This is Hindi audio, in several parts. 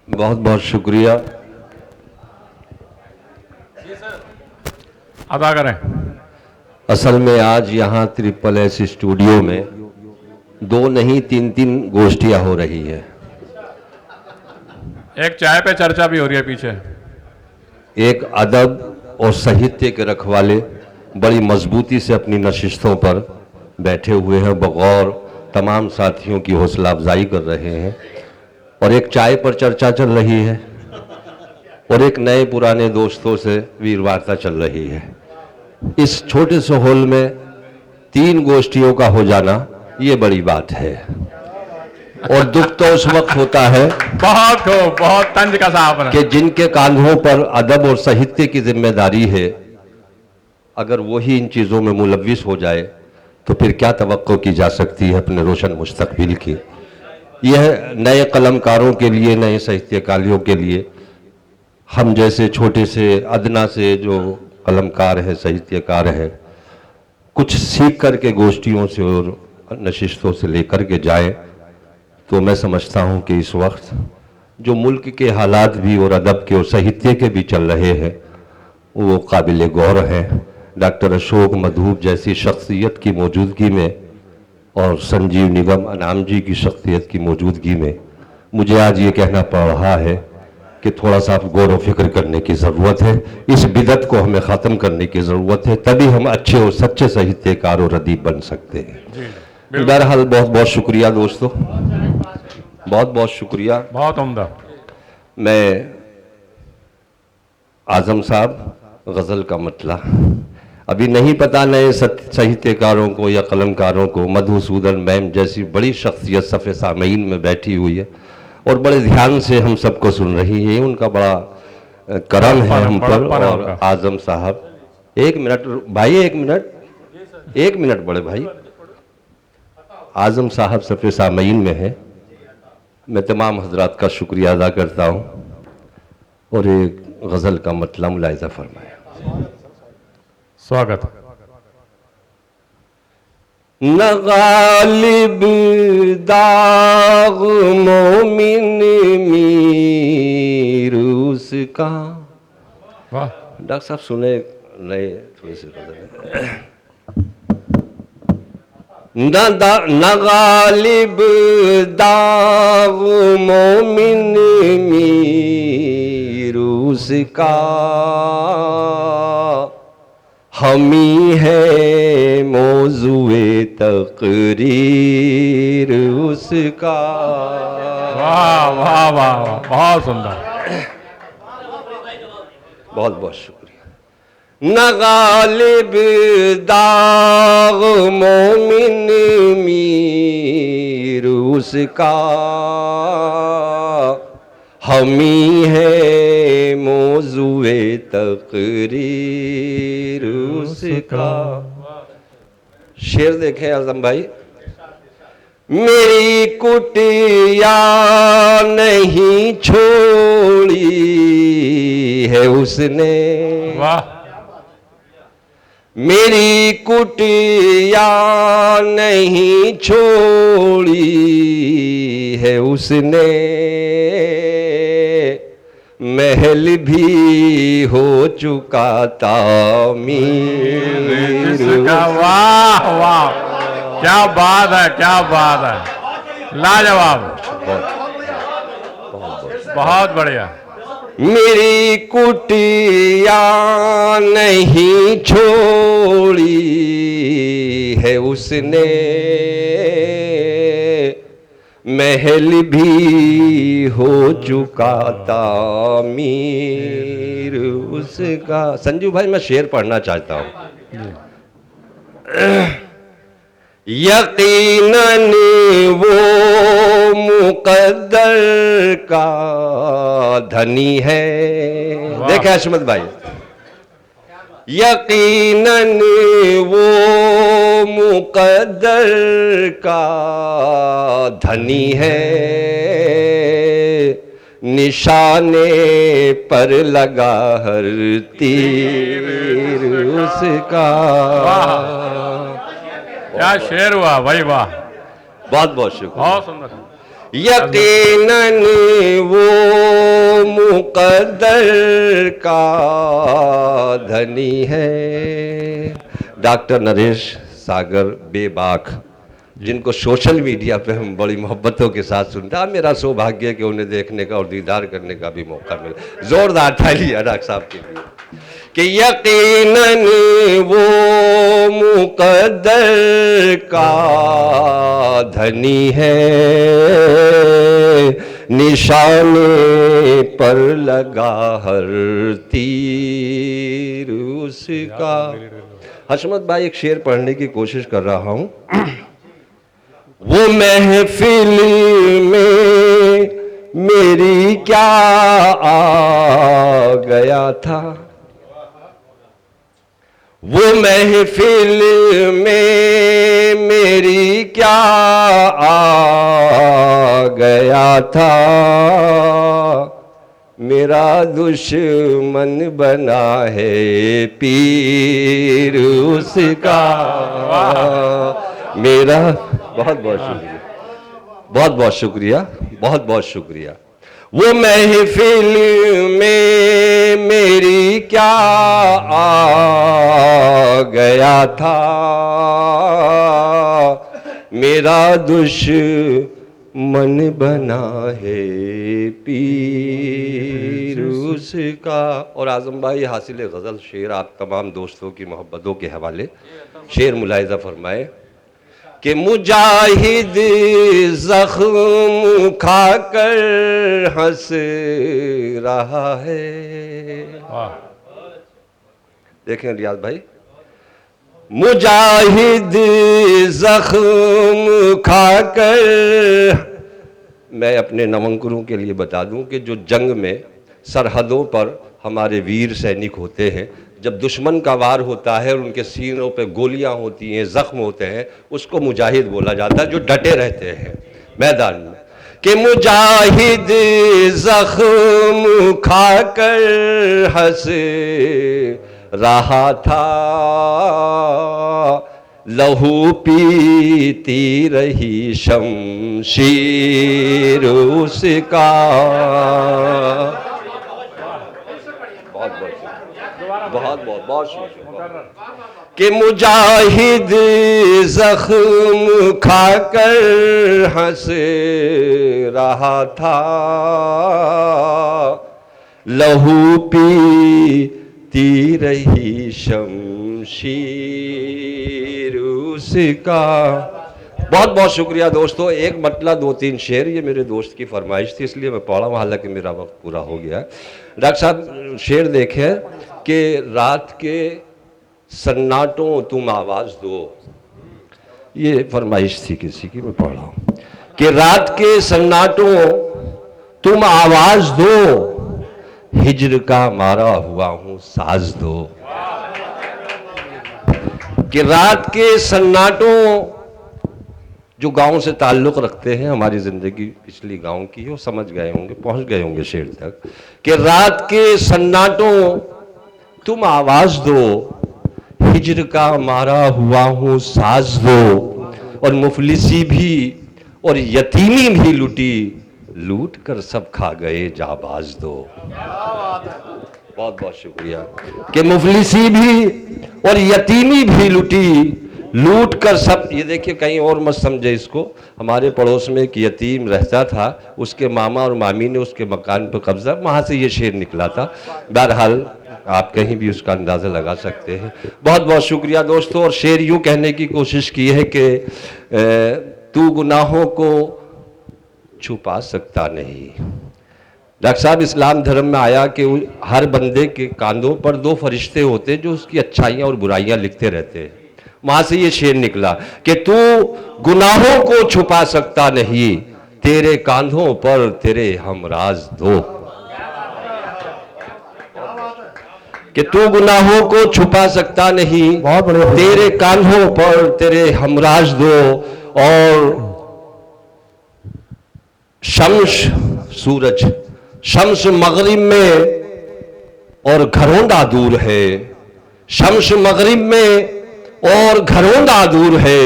बहुत बहुत शुक्रिया। अदा करें। असल में आज यहाँ ट्रिपल एस स्टूडियो में दो नहीं तीन तीन गोष्ठियाँ हो रही है। एक चाय पे चर्चा भी हो रही है पीछे। एक अदब और साहित्य के रखवाले बड़ी मजबूती से अपनी नशिस्तों पर बैठे हुए हैं, बगौर तमाम साथियों की हौसला अफजाई कर रहे हैं। और एक चाय पर चर्चा चल रही है और एक नए पुराने दोस्तों से वीर वार्ता चल रही है। इस छोटे से हॉल में तीन गोष्ठियों का हो जाना ये बड़ी बात है। और दुख तो उस वक्त होता है बहुत तंज का साहब कि जिनके कांधों पर अदब और साहित्य की जिम्मेदारी है, अगर वही इन चीज़ों में मुलव्विस हो जाए तो फिर क्या तवक्को की जा सकती है अपने रोशन मुस्तकबिल की। यह नए कलमकारों के लिए, नए साहित्यकारियों के लिए, हम जैसे छोटे से अदना से जो कलमकार हैं, साहित्यकार हैं, कुछ सीख करके गोष्ठियों से और नशिस्तों से लेकर के जाएं, तो मैं समझता हूं कि इस वक्त जो मुल्क के हालात भी और अदब के और साहित्य के भी चल रहे हैं वो काबिल गौर हैं। डॉक्टर अशोक मधूब जैसी शख्सियत की मौजूदगी में और संजीव निगम अनाम जी की शख्सियत की मौजूदगी में मुझे आज ये कहना पड़ रहा है कि थोड़ा सा गौर व फिक्र करने की ज़रूरत है। इस बिदत को हमें ख़त्म करने की ज़रूरत है, तभी हम अच्छे और सच्चे साहित्यकार और अदीब बन सकते हैं। बहरहाल बहुत बहुत शुक्रिया दोस्तों, बहुत बहुत शुक्रिया। बहुत उम्दा। मैं आज़म साहब, गज़ल का मतला अभी नहीं पता नए साहित्यकारों को या कलमकारों को, मधुसूदन मैम जैसी बड़ी शख्सियत सफ़े सामईन में बैठी हुई है और बड़े ध्यान से हम सबको सुन रही है। उनका बड़ा करम है हम पर। और आज़म साहब, एक मिनट भाई, एक मिनट बड़े भाई। आज़म साहब सफ़े सामईन में है। मैं तमाम हजरात का शुक्रिया अदा करता हूँ और एक गज़ल का मतला मुलाहिज़ा फरमाया। स्वागत। न गालिब दाग मोमिन मीर उसका। वाह डॉक्टर साहब सुने नए थोड़ी सी गज़ल। न गालिब दाग मोमिन मीर उसका, हमी है मौज़ूए तक़रीर उसका। वाह वाह वाह वाह, बहुत सुंदर। बहुत बहुत शुक्रिया। न गालिब दाग मोमिन मीर उसका, हमी है मौज़ूए तक़रीर उसका। शेर देखें आज़म भाई। मेरी कुटिया नहीं छोड़ी है उसने, वाह। मेरी कुटिया नहीं छोड़ी है उसने, महल भी हो चुका तामीर उसका। वाह वाह, क्या बात है, क्या बात है, लाजवाब, बहुत बढ़िया। मेरी कुटिया नहीं छोड़ी है उसने, महल भी हो चुका तामीर उसका। संजू भाई मैं शेर पढ़ना चाहता हूँ। यकीनन वो मुकद्दर का धनी है। देखे अशमत भाई, यकीनन वो मुकद्दर का धनी है, निशाने पर लगा हर तीर उसका। क्या शेर हुआ भाई, वाह, बहुत बहुत शुक्रिया। बहुत सुंदर। यकीनन वो मुकद्दर का धनी है। डॉक्टर नरेश सागर बेबाक, जिनको सोशल मीडिया पे हम बड़ी मोहब्बतों के साथ सुनते हैं, मेरा सौभाग्य है कि उन्हें देखने का और दीदार करने का भी मौका मिला। जोरदार तालियां डॉक्टर साहब के लिए कि यकीनन वो मुकद्दर का धनी है, निशाने पर लगा हर तीर उसका। हशमत भाई, एक शेर पढ़ने की कोशिश कर रहा हूं। वो महफिल में मेरी क्या आ गया था, वो महफिल में मेरी क्या आ गया था, मेरा दुश्मन बना है पीर उसका। मेरा बहुत बहुत शुक्रिया, बहुत बहुत शुक्रिया, बहुत बहुत शुक्रिया। वो महफिल में मेरी क्या आ गया था, मेरा दुश्मन बना है पीर उसका। और आजम भाई, हासिल गज़ल शेर आप तमाम दोस्तों की मोहब्बतों के हवाले शेर मुलाहिज़ा फरमाए कि मुजाहिद जख्म खाकर हंस रहा है। देखें रियाज भाई, मुजाहिद जख्म खाकर, मैं अपने नवंकरों के लिए बता दूं कि जो जंग में सरहदों पर हमारे वीर सैनिक होते हैं, जब दुश्मन का वार होता है और उनके सीनों पे गोलियां होती हैं, जख्म होते हैं, उसको मुजाहिद बोला जाता है, जो डटे रहते हैं मैदान में। कि मुजाहिद जख्म खाकर हंस रहा था, लहू पीती रही शमशीर उसका। बहुत बहुत बहुत शुक्रिया कि मुजाहिद जख्म खाकर हंस रहा था, लहू पीती रही शमशीर उसका। बहुत बहुत शुक्रिया दोस्तों। एक मतला दो तीन शेर, ये मेरे दोस्त की फरमाइश थी इसलिए मैं पढ़ा हूँ, हालांकि मेरा वक्त पूरा हो गया। डॉक्टर साहब शेर देखें कि रात के सन्नाटों तुम आवाज़ दो, ये फरमाइश थी किसी की, मैं पढ़ रहा हूँ कि रात के सन्नाटों तुम आवाज़ दो, हिज्र का मारा हुआ हूँ साज दो। कि रात के सन्नाटों, जो गांव से ताल्लुक़ रखते हैं, हमारी ज़िंदगी पिछली गांव की हो, समझ गए होंगे, पहुंच गए होंगे शेर तक कि रात के सन्नाटों तुम आवाज़ दो, हिज्र का मारा हुआ हूँ साज दो, और मुफलिसी भी और यतीमी भी लुटी, लूट कर सब खा गए जाबाज दो। बहुत बहुत शुक्रिया कि मुफलिसी भी और यतीमी भी लुटी, लूट कर सब। ये देखिए, कहीं और मत समझे इसको, हमारे पड़ोस में एक यतीम रहता था, उसके मामा और मामी ने उसके मकान पर कब्जा, वहाँ से ये शेर निकला था। बहरहाल आप कहीं भी उसका अंदाज़ा लगा सकते हैं। बहुत बहुत शुक्रिया दोस्तों। और शेर यूँ कहने की कोशिश की है कि तू गुनाहों को छुपा सकता नहीं। डॉक्टर साहब, इस्लाम धर्म में आया कि हर बंदे के कांधों पर दो फरिश्ते होते जो उसकी अच्छाइयाँ और बुराइयाँ लिखते रहते हैं। वहाँ से ये शेर निकला कि तू गुनाहों को छुपा सकता नहीं, तेरे कांधों पर तेरे हमराज दो। कि तू गुनाहों को छुपा सकता नहीं, तेरे कांधों पर तेरे हमराज दो। और शम्स सूरज, शम्स मगरिब में और घरोंदा दूर है, शम्स मगरिब में और घरोंदा दूर है,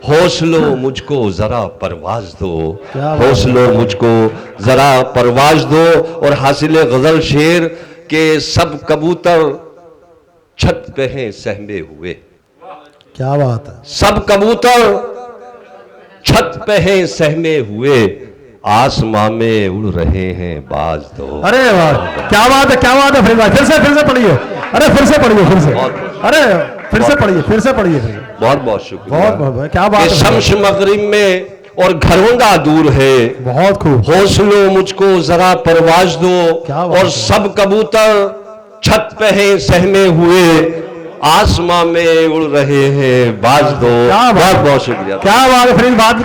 हौसलो मुझको जरा परवाज दो, क्या बात हौसलो मुझको जरा परवाज दो। और हासिल गजल शेर के सब कबूतर छत पे हैं सहमे हुए, क्या बात है। सब कबूतर छत पे हैं सहमे हुए, आसमां में उड़ रहे हैं बाज दो। अरे वाह, क्या बात है, क्या बात है फरीद भाई। फिर से पढ़िए, अरे फिर से पढ़िए, फिर से, अरे फिर से पढ़िए, फिर से पढ़िए। बहुत बहुत शुक्रिया। बहुत क्या बात कि है। शम्स मगरिब में और घरौंदा दूर है, बहुत खूब। हौसलो मुझको जरा परवाज दो। क्या बात और है। सब कबूतर छत पे हैं सहमे हुए, आसमां में उड़ रहे हैं बाज दो। क्या बात- बहुत बहुत शुक्रिया। क्या बात है फरीद, बात